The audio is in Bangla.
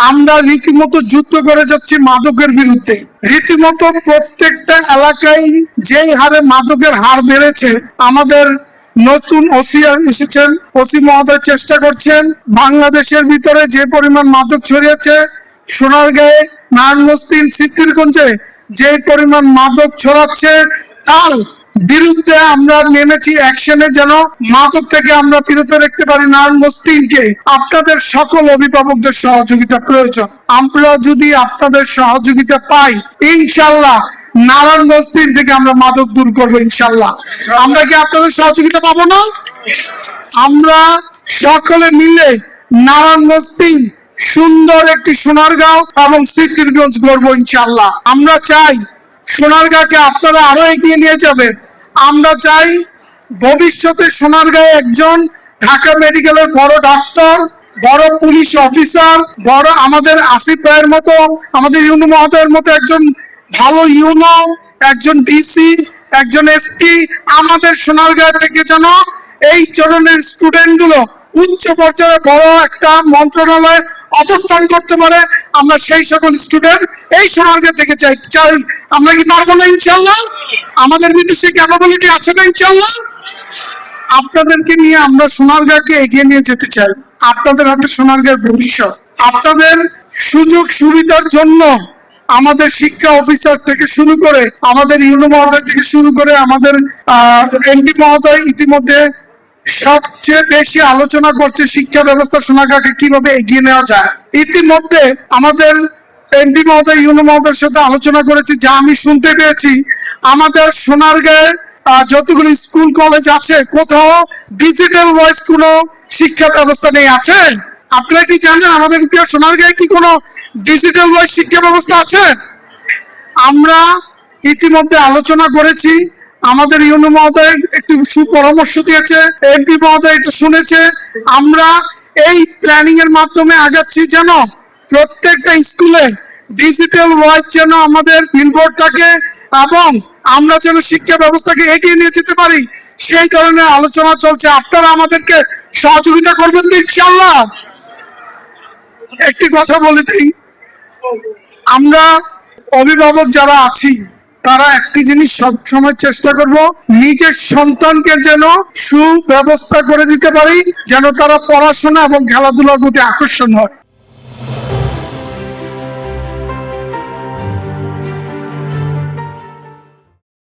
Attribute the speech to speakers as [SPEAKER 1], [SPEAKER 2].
[SPEAKER 1] আমরা রীতিমতো যুদ্ধ করে যাচ্ছি মাদকের বিরুদ্ধে। রীতিমতো প্রত্যেকটা এলাকায় যেই হারে মাদকের হার বেড়েছে, আমাদের নতুন ওসি এসেছেন, ওসি মহোদয় চেষ্টা করছেন বাংলাদেশের ভিতরে যে পরিমাণ মাদক ছড়িয়েছে, সোনারগাঁয়ে, নারায়ণগঞ্জ, সিদ্ধিরগঞ্জে যে পরিমাণ মাদক ছড়াচ্ছে, তার বিরুদ্ধে আমরা নেমেছি অ্যাকশনে, যেন মাদক থেকে আমরা বিরত রাখতে পারি নারায়ণগঞ্জকে। আপনাদের সকল অভিভাবকদের সহযোগিতা প্রয়োজন। আমরা যদি আপনাদের সহযোগিতা পাই, ইনশাল্লাহ নারায়ণগঞ্জ থেকে আমরা মাদক দূর করবো ইনশাল্লাহ। আমরা কি আপনাদের সহযোগিতা পাবো না? আমরা সকলে মিলে নারায়ণগঞ্জ সুন্দর একটি সোনারগাঁও এবং সিদ্ধিরগঞ্জ গড়বো ইনশাল্লাহ। আমরা চাই সোনারগাঁকে আপনারা আরো এগিয়ে নিয়ে যাবেন। আমরা চাই ভবিষ্যতে সোনারগাঁয়ে একজন ঢাকা মেডিকেলের বড় ডাক্তার, বড় পুলিশ অফিসার, বড় আমাদের আসিফ ভাইয়ের মতো, আমাদের ইউনো মহোদয়ের মতো একজন ভালো ইউনো, একজন ডিসি, একজন এসপি আমাদের সোনারগাঁও থেকে যেন এই ধরনের স্টুডেন্ট গুলো উচ্চ পর্যায়ে বড় একটা মন্ত্রণালয়ে অবস্থান করতে পারে। আমরা সেই সকল স্টুডেন্ট এই সোনারগাঁও থেকে চাই। আমরা কি পারবো না ইনশাল্লাহ? আমাদের ভিতরে সেই ক্যাপাবিলিটি আছে না ইনশাল্লাহ? আপনাদেরকে নিয়ে আমরা সোনারগাঁওকে এগিয়ে নিয়ে যেতে চাই। আপনাদের হাতে সোনারগাঁওর ভবিষ্যৎ। আপনাদের সুযোগ সুবিধার জন্য আমাদের শিক্ষা অফিসার থেকে শুরু করে, আমাদের ইউনো মহোদয় থেকে শুরু করে, আমাদের এমপি মহোদয় ইতিমধ্যে সবচেয়ে বেশি আলোচনা করছে শিক্ষা ব্যবস্থা সোনারগাঁওকে কিভাবে এগিয়ে নেওয়া যায়। ইতিমধ্যে আমাদের এমপি মহোদয় ইউনো মহোদয়ের সাথে আলোচনা করেছি, যা আমি শুনতে পেয়েছি আমাদের সোনারগাঁয়ে যতগুলি স্কুল কলেজ আছে, কোথাও ডিজিটাল ওয়াইজ কোনো শিক্ষা ব্যবস্থা নেই। আছে? আপনারা কি জানেন আমাদের সোনারগাঁয়ে কি কোনো ডিজিটাল ওয়াইজ শিক্ষা ব্যবস্থা আছে? আমরা ইতিমধ্যে আলোচনা করেছি, আমাদের ইউনো মহোদয় একটু সুপরামর্শ দিয়েছে, এমপি মহোদয় এটা শুনেছে। আমরা এই প্ল্যানিং এর মাধ্যমে আগাচ্ছি যেন প্রত্যেকটা স্কুলে ডিজিটাল ওয়াইজ যেন আমাদের বিলবোর্ড থাকে এবং আমরা যেন শিক্ষা ব্যবস্থাকে এগিয়ে নিয়ে যেতে পারি, সেই ধরনের আলোচনা চলছে। আপনারা আমাদেরকে সহযোগিতা করবেন তো ইনশাআল্লাহ? একটি কথা বলে দিই, আমরা অভিভাবক যারা আছি তারা একটি জিনিস সব সময় চেষ্টা করব, নিজের সন্তানকে যেন সুব্যবস্থা করে দিতে পারি, যেন তারা পড়াশোনা এবং খেলাধুলার প্রতি আকর্ষণ হয়।